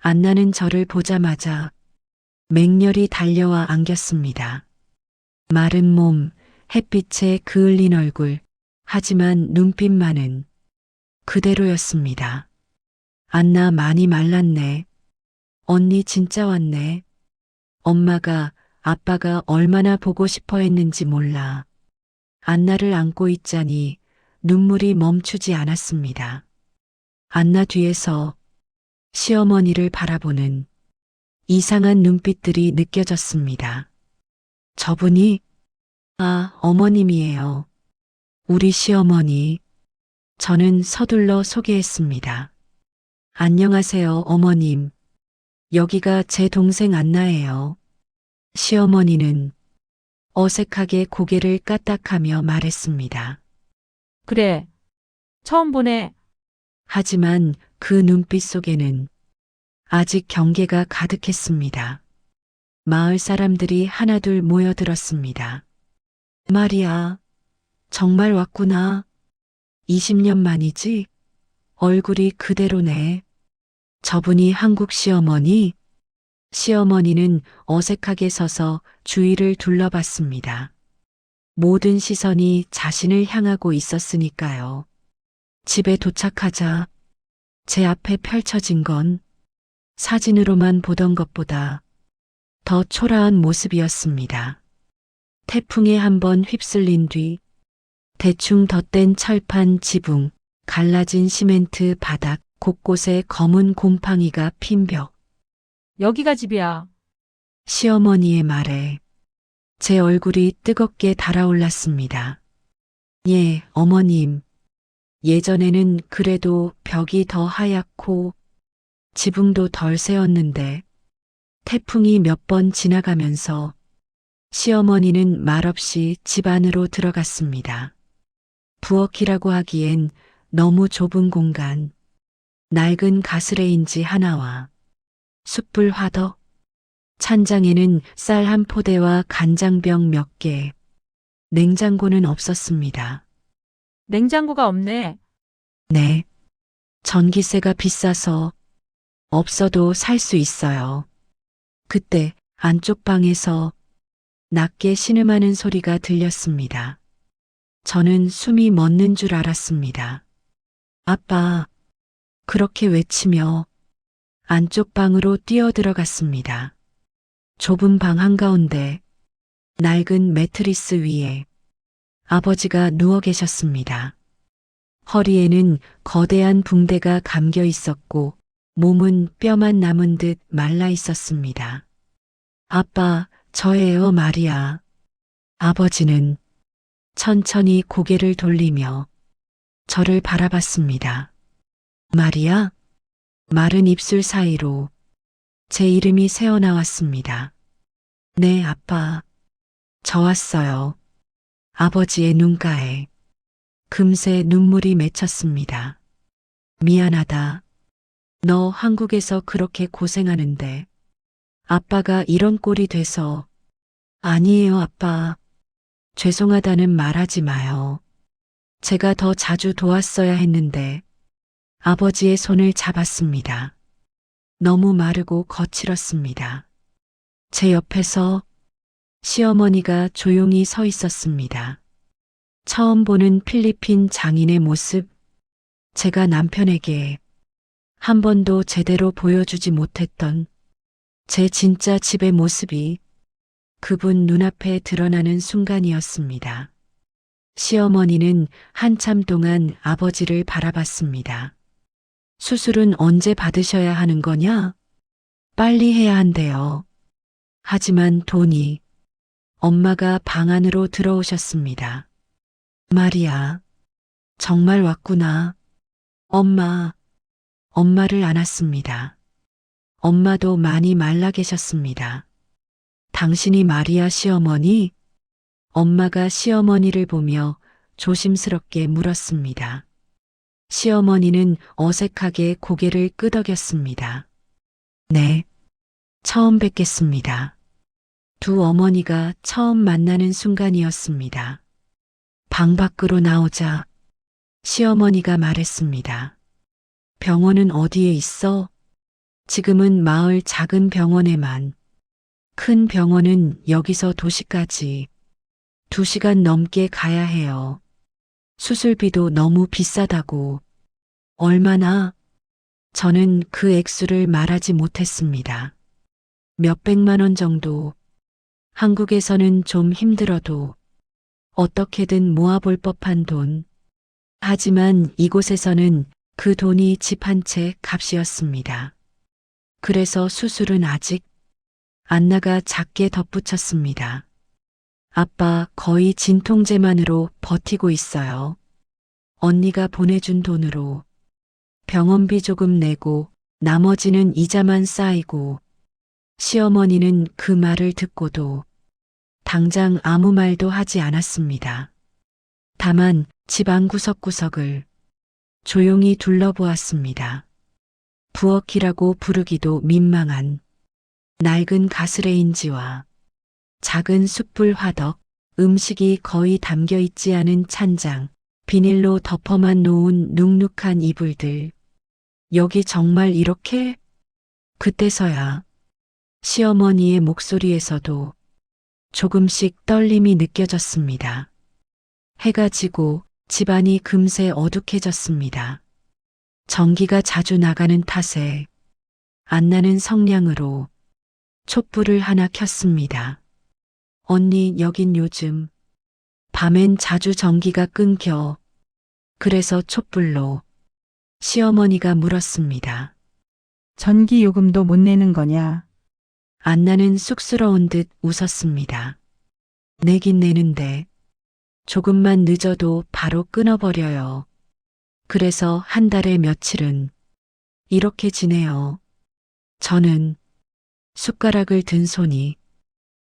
Speaker 1: 안나는 저를 보자마자 맹렬히 달려와 안겼습니다. 마른 몸, 햇빛에 그을린 얼굴, 하지만 눈빛만은 그대로였습니다. 안나 많이 말랐네. 언니 진짜 왔네. 엄마가, 아빠가 얼마나 보고 싶어 했는지 몰라. 안나를 안고 있자니 눈물이 멈추지 않았습니다. 안나 뒤에서 시어머니를 바라보는 이상한 눈빛들이 느껴졌습니다. 저분이, 어머님이에요. 우리 시어머니. 저는 서둘러 소개했습니다. 안녕하세요, 어머님. 여기가 제 동생 안나예요. 시어머니는 어색하게 고개를 까딱하며 말했습니다.
Speaker 2: 그래. 처음 보네.
Speaker 1: 하지만 그 눈빛 속에는 아직 경계가 가득했습니다. 마을 사람들이 하나둘 모여들었습니다. 말이야, 정말 왔구나. 20년 만이지? 얼굴이 그대로네. 저분이 한국 시어머니? 시어머니는 어색하게 서서 주위를 둘러봤습니다. 모든 시선이 자신을 향하고 있었으니까요. 집에 도착하자 제 앞에 펼쳐진 건 사진으로만 보던 것보다 더 초라한 모습이었습니다. 태풍에 한번 휩쓸린 뒤 대충 덧댄 철판 지붕, 갈라진 시멘트 바닥, 곳곳에 검은 곰팡이가 핀 벽.
Speaker 2: 여기가 집이야.
Speaker 1: 시어머니의 말에 제 얼굴이 뜨겁게 달아올랐습니다. 예, 어머님. 예전에는 그래도 벽이 더 하얗고 지붕도 덜 새었는데 태풍이 몇 번 지나가면서 시어머니는 말없이 집 안으로 들어갔습니다. 부엌이라고 하기엔 너무 좁은 공간, 낡은 가스레인지 하나와 숯불 화덕, 찬장에는 쌀 한 포대와 간장병 몇 개, 냉장고는 없었습니다.
Speaker 2: 냉장고가 없네.
Speaker 1: 네, 전기세가 비싸서 없어도 살 수 있어요. 그때 안쪽 방에서 낮게 신음하는 소리가 들렸습니다. 저는 숨이 멎는 줄 알았습니다. 아빠, 그렇게 외치며 안쪽 방으로 뛰어들어갔습니다. 좁은 방 한가운데 낡은 매트리스 위에 아버지가 누워 계셨습니다. 허리에는 거대한 붕대가 감겨 있었고 몸은 뼈만 남은 듯 말라 있었습니다. 아빠, 저예요, 말이야. 아버지는 천천히 고개를 돌리며 저를 바라봤습니다. 말이야? 마른 입술 사이로 제 이름이 새어나왔습니다. 네, 아빠. 저 왔어요. 아버지의 눈가에 금세 눈물이 맺혔습니다. 미안하다. 너 한국에서 그렇게 고생하는데 아빠가 이런 꼴이 돼서. 아니에요, 아빠. 죄송하다는 말하지 마요. 제가 더 자주 도왔어야 했는데. 아버지의 손을 잡았습니다. 너무 마르고 거칠었습니다. 제 옆에서 시어머니가 조용히 서 있었습니다. 처음 보는 필리핀 장인의 모습, 제가 남편에게 한 번도 제대로 보여주지 못했던 제 진짜 집의 모습이 그분 눈앞에 드러나는 순간이었습니다. 시어머니는 한참 동안 아버지를 바라봤습니다. 수술은 언제 받으셔야 하는 거냐? 빨리 해야 한대요. 하지만 돈이. 엄마가 방 안으로 들어오셨습니다. 말이야, 정말 왔구나. 엄마를 안았습니다. 엄마도 많이 말라 계셨습니다. 당신이 마리아 시어머니? 엄마가 시어머니를 보며 조심스럽게 물었습니다. 시어머니는 어색하게 고개를 끄덕였습니다. 네, 처음 뵙겠습니다. 두 어머니가 처음 만나는 순간이었습니다. 방 밖으로 나오자 시어머니가 말했습니다. 병원은 어디에 있어? 지금은 마을 작은 병원에만. 큰 병원은 여기서 도시까지 2시간 넘게 가야 해요. 수술비도 너무 비싸다고. 얼마나? 저는 그 액수를 말하지 못했습니다. 몇백만 원 정도. 한국에서는 좀 힘들어도 어떻게든 모아볼 법한 돈. 하지만 이곳에서는 그 돈이 집 한 채 값이었습니다. 그래서 수술은 아직 안나가 작게 덧붙였습니다. 아빠 거의 진통제만으로 버티고 있어요. 언니가 보내준 돈으로 병원비 조금 내고 나머지는 이자만 쌓이고. 시어머니는 그 말을 듣고도 당장 아무 말도 하지 않았습니다. 다만 집 안 구석구석을 조용히 둘러보았습니다. 부엌이라고 부르기도 민망한 낡은 가스레인지와 작은 숯불 화덕, 음식이 거의 담겨 있지 않은 찬장, 비닐로 덮어만 놓은 눅눅한 이불들. 여기 정말 이렇게? 그때서야 시어머니의 목소리에서도 조금씩 떨림이 느껴졌습니다. 해가 지고 집안이 금세 어둑해졌습니다. 전기가 자주 나가는 탓에 안나는 성냥으로 촛불을 하나 켰습니다. 언니, 여긴 요즘 밤엔 자주 전기가 끊겨. 그래서 촛불로. 시어머니가 물었습니다.
Speaker 3: 전기 요금도 못 내는 거냐?
Speaker 1: 안나는 쑥스러운 듯 웃었습니다. 내긴 내는데 조금만 늦어도 바로 끊어버려요. 그래서 한 달에 며칠은 이렇게 지내요. 저는 숟가락을 든 손이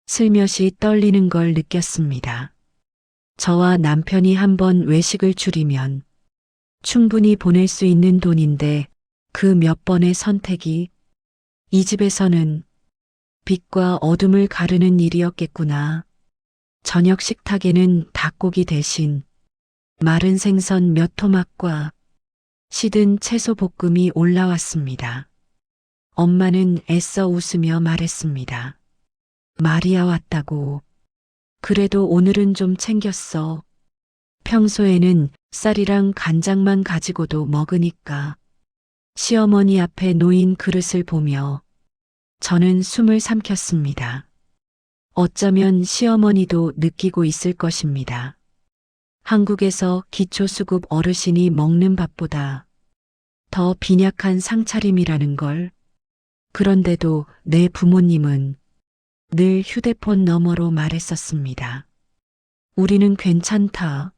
Speaker 1: 슬며시 떨리는 걸 느꼈습니다. 저와 남편이 한번 외식을 줄이면 충분히 보낼 수 있는 돈인데 그 몇 번의 선택이 이 집에서는 빛과 어둠을 가르는 일이었겠구나. 저녁 식탁에는 닭고기 대신 마른 생선 몇 토막과 시든 채소 볶음이 올라왔습니다. 엄마는 애써 웃으며 말했습니다. 마리아 왔다고. 그래도 오늘은 좀 챙겼어. 평소에는 쌀이랑 간장만 가지고도 먹으니까. 시어머니 앞에 놓인 그릇을 보며 저는 숨을 삼켰습니다. 어쩌면 시어머니도 느끼고 있을 것입니다. 한국에서 기초수급 어르신이 먹는 밥보다 더 빈약한 상차림이라는 걸. 그런데도 내 부모님은 늘 휴대폰 너머로 말했었습니다. 우리는 괜찮다.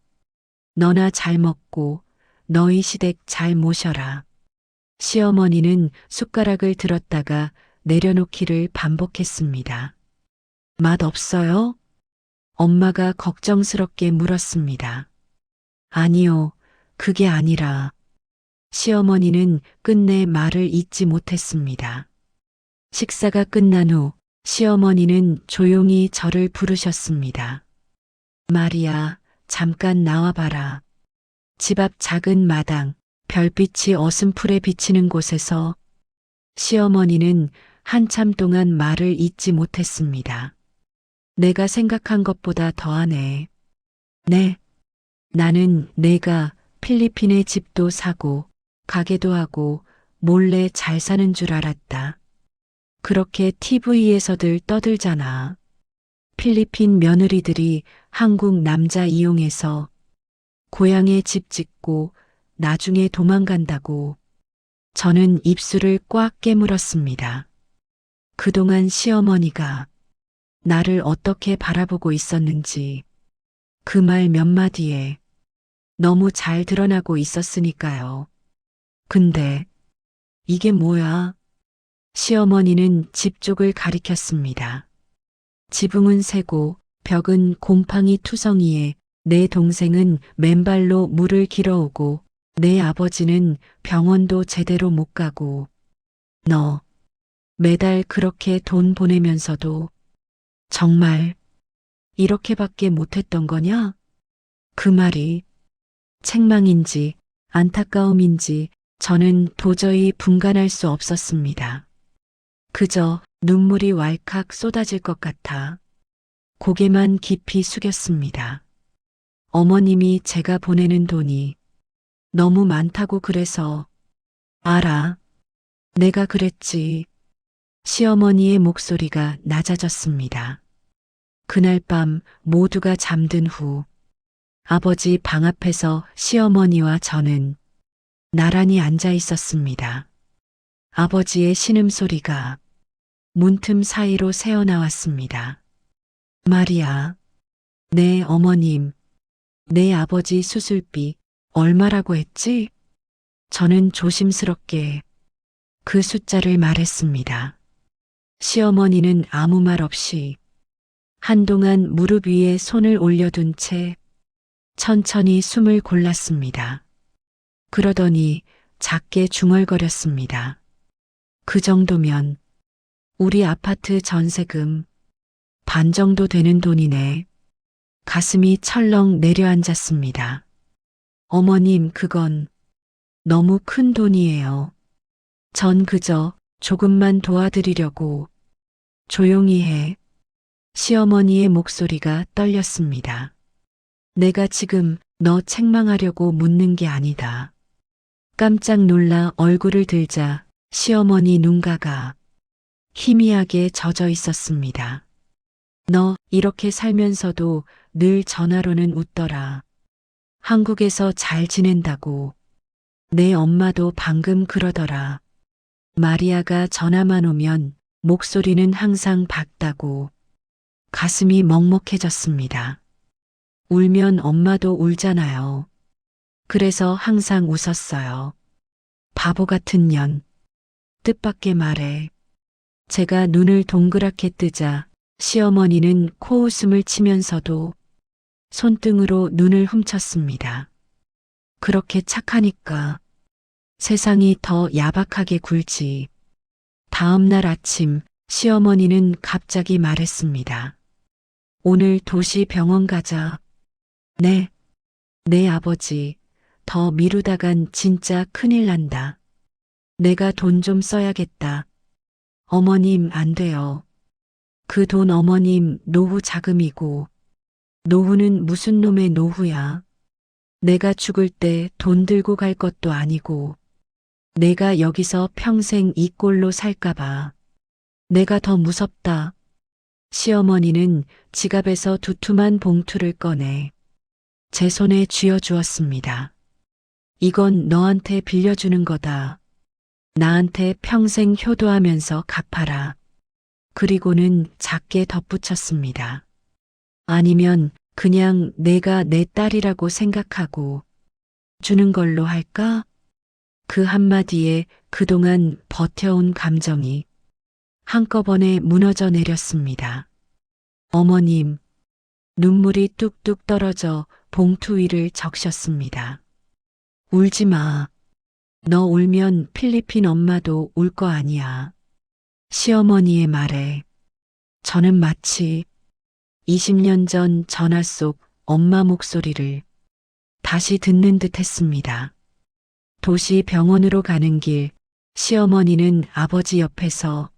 Speaker 1: 너나 잘 먹고 너희 시댁 잘 모셔라. 시어머니는 숟가락을 들었다가 내려놓기를 반복했습니다. 맛 없어요? 엄마가 걱정스럽게 물었습니다. 아니요, 그게 아니라. 시어머니는 끝내 말을 잇지 못했습니다. 식사가 끝난 후 시어머니는 조용히 저를 부르셨습니다. 마리아, 잠깐 나와봐라. 집 앞 작은 마당, 별빛이 어슴풀에 비치는 곳에서 시어머니는 한참 동안 말을 잇지 못했습니다. 내가 생각한 것보다 더하네. 네. 나는 내가 필리핀에 집도 사고 가게도 하고 몰래 잘 사는 줄 알았다. 그렇게 TV에서들 떠들잖아. 필리핀 며느리들이 한국 남자 이용해서 고향에 집 짓고 나중에 도망간다고. 저는 입술을 꽉 깨물었습니다. 그동안 시어머니가 나를 어떻게 바라보고 있었는지 그 말 몇 마디에 너무 잘 드러나고 있었으니까요. 근데 이게 뭐야? 시어머니는 집 쪽을 가리켰습니다. 지붕은 새고 벽은 곰팡이 투성이에 내 동생은 맨발로 물을 길어오고 내 아버지는 병원도 제대로 못 가고 너 매달 그렇게 돈 보내면서도 정말 이렇게밖에 못했던 거냐? 그 말이 책망인지 안타까움인지 저는 도저히 분간할 수 없었습니다. 그저 눈물이 왈칵 쏟아질 것 같아 고개만 깊이 숙였습니다. 어머님이 제가 보내는 돈이 너무 많다고 그래서 알아. 내가 그랬지. 시어머니의 목소리가 낮아졌습니다. 그날 밤 모두가 잠든 후 아버지 방 앞에서 시어머니와 저는 나란히 앉아 있었습니다. 아버지의 신음소리가 문틈 사이로 새어나왔습니다. 말이야, 내 어머님, 내 아버지 수술비 얼마라고 했지? 저는 조심스럽게 그 숫자를 말했습니다. 시어머니는 아무 말 없이 한동안 무릎 위에 손을 올려둔 채 천천히 숨을 골랐습니다. 그러더니 작게 중얼거렸습니다. 그 정도면 우리 아파트 전세금 반 정도 되는 돈이네. 가슴이 철렁 내려앉았습니다. 어머님, 그건 너무 큰 돈이에요. 전 그저 조금만 도와드리려고 조용히 해. 시어머니의 목소리가 떨렸습니다. 내가 지금 너 책망하려고 묻는 게 아니다. 깜짝 놀라 얼굴을 들자 시어머니 눈가가 희미하게 젖어 있었습니다. 너 이렇게 살면서도 늘 전화로는 웃더라. 한국에서 잘 지낸다고. 내 엄마도 방금 그러더라. 마리아가 전화만 오면 목소리는 항상 밝다고. 가슴이 먹먹해졌습니다. 울면 엄마도 울잖아요. 그래서 항상 웃었어요. 바보 같은 년. 뜻밖의 말에 제가 눈을 동그랗게 뜨자 시어머니는 코웃음을 치면서도 손등으로 눈을 훔쳤습니다. 그렇게 착하니까 세상이 더 야박하게 굴지. 다음 날 아침 시어머니는 갑자기 말했습니다. 오늘 도시 병원 가자. 네. 내 아버지 더 미루다간 진짜 큰일 난다. 내가 돈 좀 써야겠다. 어머님, 안 돼요. 그 돈 어머님 노후 자금이고. 노후는 무슨 놈의 노후야. 내가 죽을 때 돈 들고 갈 것도 아니고. 내가 여기서 평생 이 꼴로 살까봐. 내가 더 무섭다. 시어머니는 지갑에서 두툼한 봉투를 꺼내 제 손에 쥐어주었습니다. 이건 너한테 빌려주는 거다. 나한테 평생 효도하면서 갚아라. 그리고는 작게 덧붙였습니다. 아니면 그냥 내가 내 딸이라고 생각하고 주는 걸로 할까? 그 한마디에 그동안 버텨온 감정이 한꺼번에 무너져 내렸습니다. 어머님, 눈물이 뚝뚝 떨어져 봉투 위를 적셨습니다. 울지 마. 너 울면 필리핀 엄마도 울 거 아니야. 시어머니의 말에 저는 마치 20년 전 전화 속 엄마 목소리를 다시 듣는 듯 했습니다. 도시 병원으로 가는 길, 시어머니는 아버지 옆에서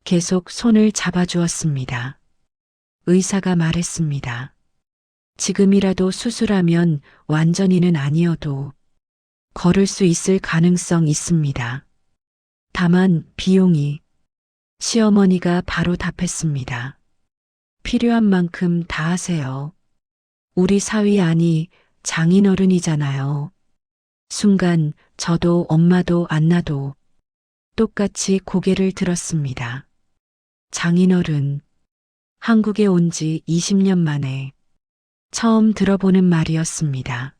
Speaker 1: 계속 손을 잡아주었습니다. 의사가 말했습니다. 지금이라도 수술하면 완전히는 아니어도 걸을 수 있을 가능성 있습니다. 다만 비용이. 시어머니가 바로 답했습니다. 필요한 만큼 다 하세요. 우리 사위 아니 장인어른이잖아요. 순간 저도 엄마도 안나도 똑같이 고개를 들었습니다. 장인어른. 한국에 온 지 20년 만에 처음 들어보는 말이었습니다.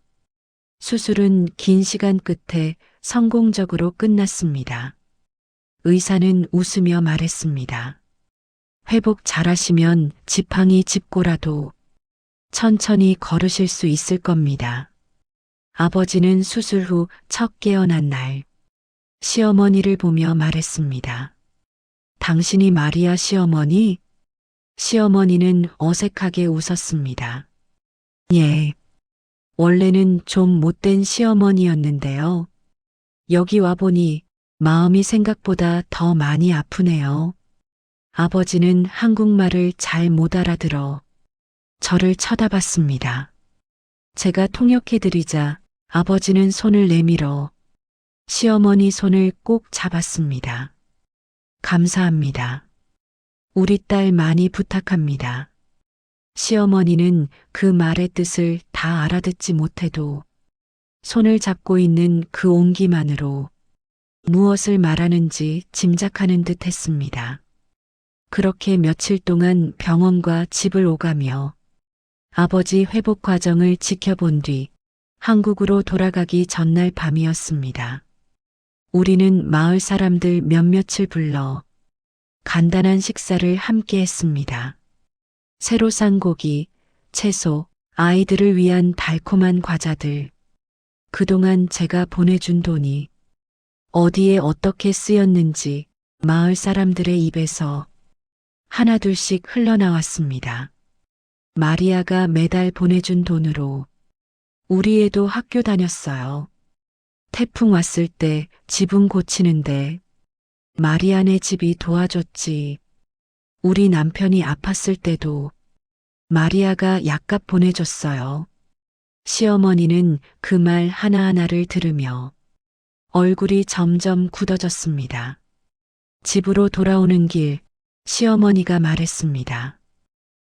Speaker 1: 수술은 긴 시간 끝에 성공적으로 끝났습니다. 의사는 웃으며 말했습니다. 회복 잘하시면 지팡이 짚고라도 천천히 걸으실 수 있을 겁니다. 아버지는 수술 후 첫 깨어난 날, 시어머니를 보며 말했습니다. 당신이 마리아 시어머니? 시어머니는 어색하게 웃었습니다. 예. 원래는 좀 못된 시어머니였는데요. 여기 와보니 마음이 생각보다 더 많이 아프네요. 아버지는 한국말을 잘 못 알아들어 저를 쳐다봤습니다. 제가 통역해드리자 아버지는 손을 내밀어 시어머니 손을 꼭 잡았습니다. 감사합니다. 우리 딸 많이 부탁합니다. 시어머니는 그 말의 뜻을 다 알아듣지 못해도 손을 잡고 있는 그 온기만으로 무엇을 말하는지 짐작하는 듯 했습니다. 그렇게 며칠 동안 병원과 집을 오가며 아버지 회복 과정을 지켜본 뒤 한국으로 돌아가기 전날 밤이었습니다. 우리는 마을 사람들 몇몇을 불러 간단한 식사를 함께 했습니다. 새로 산 고기, 채소, 아이들을 위한 달콤한 과자들. 그동안 제가 보내준 돈이 어디에 어떻게 쓰였는지 마을 사람들의 입에서 하나둘씩 흘러나왔습니다. 마리아가 매달 보내준 돈으로 우리 애도 학교 다녔어요. 태풍 왔을 때 지붕 고치는데 마리아네 집이 도와줬지. 우리 남편이 아팠을 때도 마리아가 약값 보내줬어요. 시어머니는 그 말 하나하나를 들으며 얼굴이 점점 굳어졌습니다. 집으로 돌아오는 길 시어머니가 말했습니다.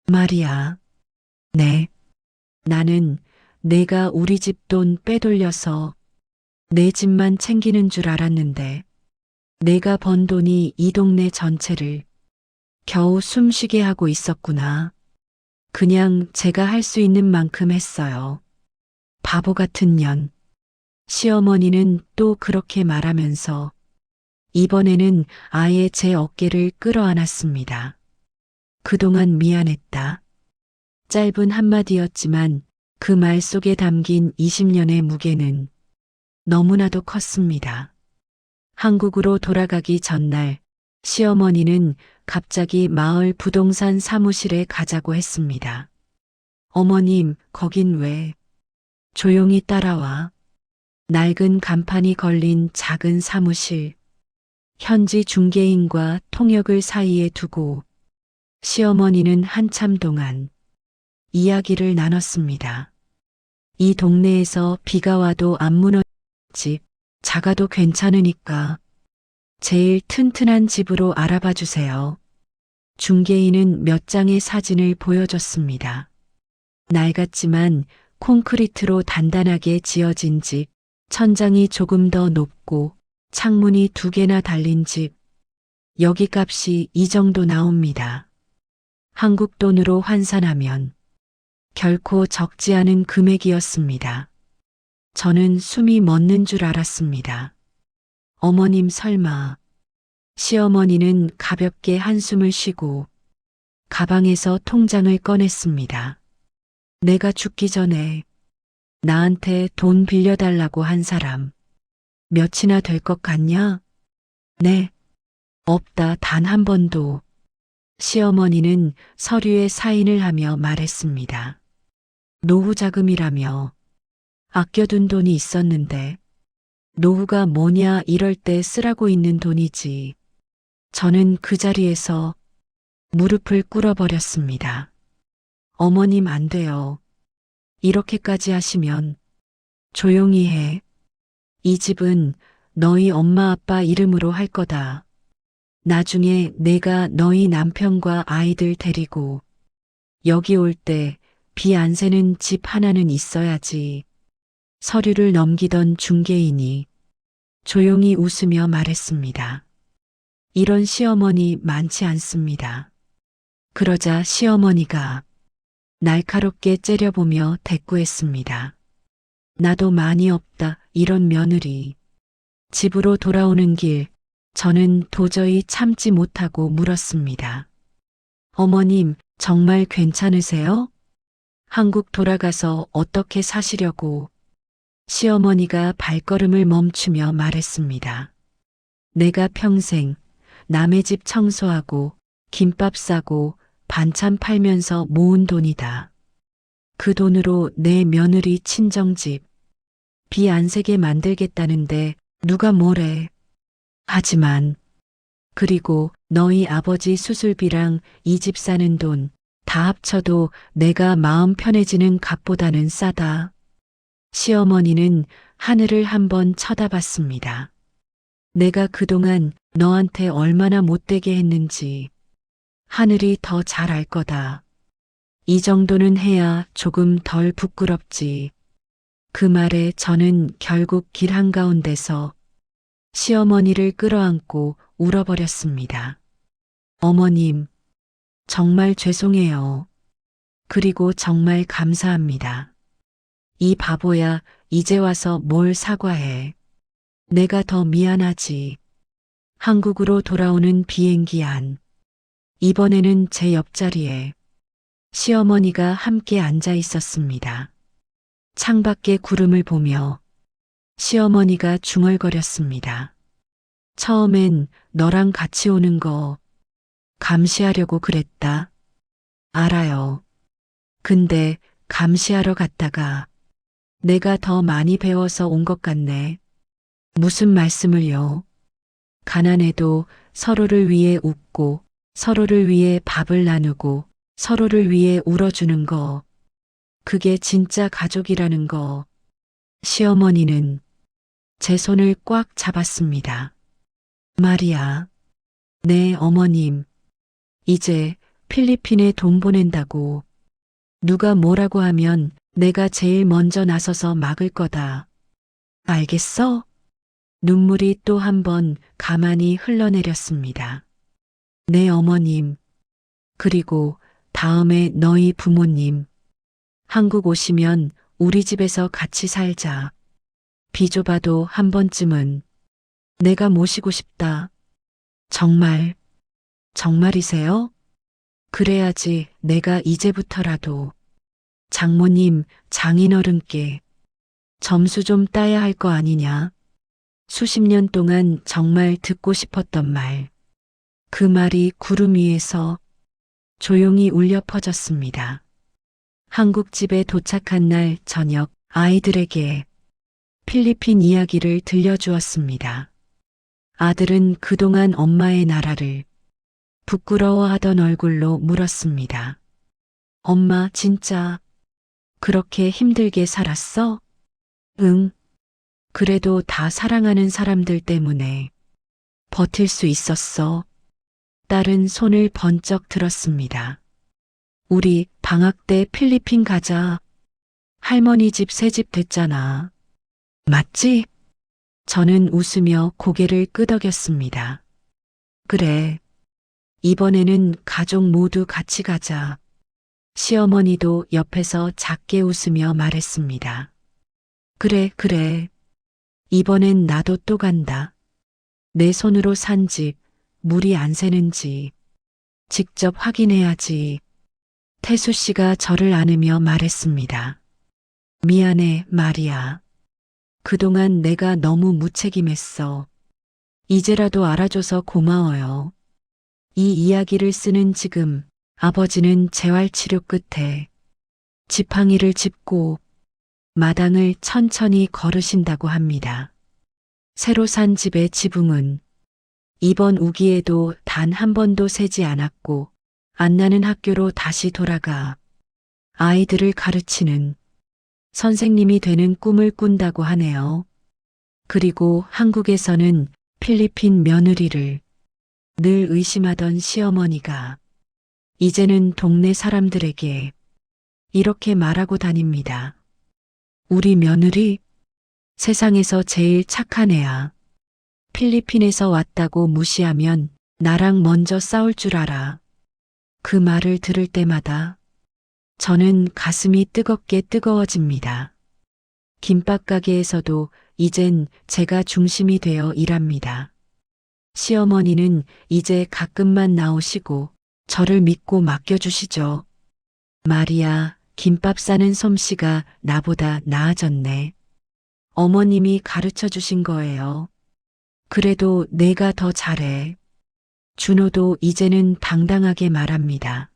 Speaker 1: 마리아, 네. 나는 내가 우리 집 돈 빼돌려서 내 집만 챙기는 줄 알았는데 내가 번 돈이 이 동네 전체를 겨우 숨쉬게 하고 있었구나. 그냥 제가 할 수 있는 만큼 했어요. 바보 같은 년. 시어머니는 또 그렇게 말하면서 이번에는 아예 제 어깨를 끌어안았습니다. 그동안 미안했다. 짧은 한마디였지만 그 말 속에 담긴 20년의 무게는 너무나도 컸습니다. 한국으로 돌아가기 전날 시어머니는 갑자기 마을 부동산 사무실에 가자고 했습니다. 어머님, 거긴 왜? 조용히 따라와. 낡은 간판이 걸린 작은 사무실. 현지 중개인과 통역을 사이에 두고 시어머니는 한참 동안 이야기를 나눴습니다. 이 동네에서 비가 와도 안 무너진 집, 작아도 괜찮으니까 제일 튼튼한 집으로 알아봐 주세요. 중개인은 몇 장의 사진을 보여줬습니다. 낡았지만 콘크리트로 단단하게 지어진 집, 천장이 조금 더 높고 창문이 2개나 달린 집. 여기 값이 이 정도 나옵니다. 한국 돈으로 환산하면 결코 적지 않은 금액이었습니다. 저는 숨이 멎는 줄 알았습니다. 어머님 설마. 시어머니는 가볍게 한숨을 쉬고 가방에서 통장을 꺼냈습니다. 내가 죽기 전에 나한테 돈 빌려달라고 한 사람 몇이나 될 것 같냐? 네. 없다, 단 한 번도. 시어머니는 서류에 사인을 하며 말했습니다. 노후 자금이라며. 아껴둔 돈이 있었는데 노후가 뭐냐 이럴 때 쓰라고 있는 돈이지. 저는 그 자리에서 무릎을 꿇어버렸습니다. 어머님 안 돼요. 이렇게까지 하시면 조용히 해. 이 집은 너희 엄마 아빠 이름으로 할 거다. 나중에 내가 너희 남편과 아이들 데리고 여기 올 때 비 안 새는 집 하나는 있어야지. 서류를 넘기던 중개인이 조용히 웃으며 말했습니다. 이런 시어머니 많지 않습니다. 그러자 시어머니가 날카롭게 째려보며 대꾸했습니다. 나도 많이 없다, 이런 며느리. 집으로 돌아오는 길, 저는 도저히 참지 못하고 물었습니다. 어머님, 정말 괜찮으세요? 한국 돌아가서 어떻게 사시려고? 시어머니가 발걸음을 멈추며 말했습니다. 내가 평생 남의 집 청소하고 김밥 싸고 반찬 팔면서 모은 돈이다. 그 돈으로 내 며느리 친정집 비 안 새게 만들겠다는데 누가 뭐래. 하지만 그리고 너희 아버지 수술비랑 이 집 사는 돈 다 합쳐도 내가 마음 편해지는 값보다는 싸다. 시어머니는 하늘을 한번 쳐다봤습니다. 내가 그동안 너한테 얼마나 못되게 했는지 하늘이 더 잘 알 거다. 이 정도는 해야 조금 덜 부끄럽지. 그 말에 저는 결국 길 한가운데서 시어머니를 끌어안고 울어버렸습니다. 어머님, 정말 죄송해요. 그리고 정말 감사합니다. 이 바보야, 이제 와서 뭘 사과해. 내가 더 미안하지. 한국으로 돌아오는 비행기 안. 이번에는 제 옆자리에 시어머니가 함께 앉아 있었습니다. 창밖의 구름을 보며 시어머니가 중얼거렸습니다. 처음엔 너랑 같이 오는 거 감시하려고 그랬다. 알아요. 근데 감시하러 갔다가 내가 더 많이 배워서 온 것 같네. 무슨 말씀을요? 가난해도 서로를 위해 웃고 서로를 위해 밥을 나누고 서로를 위해 울어주는 거. 그게 진짜 가족이라는 거. 시어머니는 제 손을 꽉 잡았습니다. 마리아, 네 어머님. 이제 필리핀에 돈 보낸다고. 누가 뭐라고 하면 내가 제일 먼저 나서서 막을 거다. 알겠어? 눈물이 또 한 번 가만히 흘러내렸습니다. 네 어머님. 그리고 다음에 너희 부모님. 한국 오시면 우리 집에서 같이 살자. 비좁아도 한 번쯤은 내가 모시고 싶다. 정말, 정말이세요? 그래야지 내가 이제부터라도 장모님, 장인어른께 점수 좀 따야 할 거 아니냐. 수십 년 동안 정말 듣고 싶었던 말. 그 말이 구름 위에서 조용히 울려 퍼졌습니다. 한국집에 도착한 날 저녁 아이들에게 필리핀 이야기를 들려주었습니다. 아들은 그동안 엄마의 나라를 부끄러워하던 얼굴로 물었습니다. 엄마 진짜 그렇게 힘들게 살았어? 응. 그래도 다 사랑하는 사람들 때문에 버틸 수 있었어. 딸은 손을 번쩍 들었습니다. 우리 방학 때 필리핀 가자. 할머니 집 새집 됐잖아. 맞지? 저는 웃으며 고개를 끄덕였습니다. 그래. 이번에는 가족 모두 같이 가자. 시어머니도 옆에서 작게 웃으며 말했습니다. 그래, 그래. 이번엔 나도 또 간다. 내 손으로 산 집, 물이 안 새는지 직접 확인해야지. 태수 씨가 저를 안으며 말했습니다. 미안해, 마리아. 그동안 내가 너무 무책임했어. 이제라도 알아줘서 고마워요. 이 이야기를 쓰는 지금 아버지는 재활치료 끝에 지팡이를 짚고 마당을 천천히 걸으신다고 합니다. 새로 산 집의 지붕은 이번 우기에도 단 한 번도 새지 않았고 안 나는 학교로 다시 돌아가 아이들을 가르치는 선생님이 되는 꿈을 꾼다고 하네요. 그리고 한국에서는 필리핀 며느리를 늘 의심하던 시어머니가 이제는 동네 사람들에게 이렇게 말하고 다닙니다. 우리 며느리? 세상에서 제일 착한 애야. 필리핀에서 왔다고 무시하면 나랑 먼저 싸울 줄 알아. 그 말을 들을 때마다 저는 가슴이 뜨겁게 뜨거워집니다. 김밥 가게에서도 이젠 제가 중심이 되어 일합니다. 시어머니는 이제 가끔만 나오시고 저를 믿고 맡겨주시죠. 마리아, 김밥 싸는 솜씨가 나보다 나아졌네. 어머님이 가르쳐 주신 거예요. 그래도 내가 더 잘해. 준호도 이제는 당당하게 말합니다.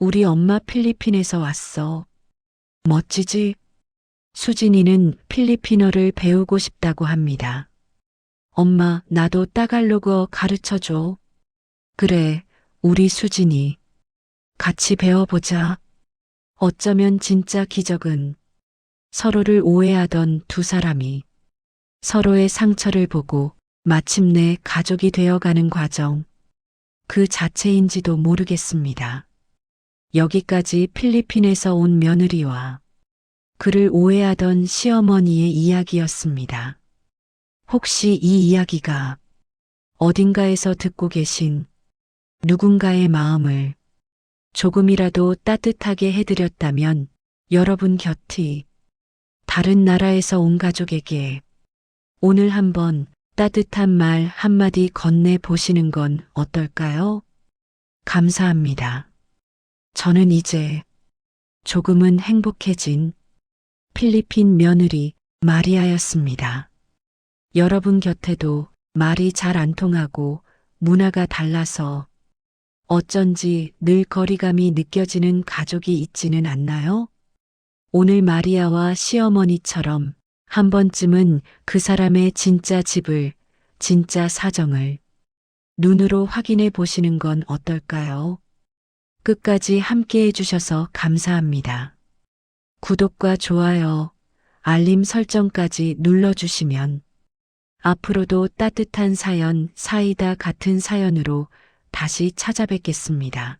Speaker 1: 우리 엄마 필리핀에서 왔어. 멋지지? 수진이는 필리핀어를 배우고 싶다고 합니다. 엄마, 나도 따갈로그어 가르쳐 줘. 그래, 우리 수진이. 같이 배워보자. 어쩌면 진짜 기적은 서로를 오해하던 두 사람이 서로의 상처를 보고 마침내 가족이 되어가는 과정, 그 자체인지도 모르겠습니다. 여기까지 필리핀에서 온 며느리와 그를 오해하던 시어머니의 이야기였습니다. 혹시 이 이야기가 어딘가에서 듣고 계신 누군가의 마음을 조금이라도 따뜻하게 해드렸다면 여러분 곁이 다른 나라에서 온 가족에게 오늘 한번 따뜻한 말 한마디 건네 보시는 건 어떨까요? 감사합니다. 저는 이제 조금은 행복해진 필리핀 며느리 마리아였습니다. 여러분 곁에도 말이 잘 안 통하고 문화가 달라서 어쩐지 늘 거리감이 느껴지는 가족이 있지는 않나요? 오늘 마리아와 시어머니처럼 한 번쯤은 그 사람의 진짜 집을, 진짜 사정을 눈으로 확인해 보시는 건 어떨까요? 끝까지 함께 해주셔서 감사합니다. 구독과 좋아요, 알림 설정까지 눌러주시면 앞으로도 따뜻한 사연, 사이다 같은 사연으로 다시 찾아뵙겠습니다.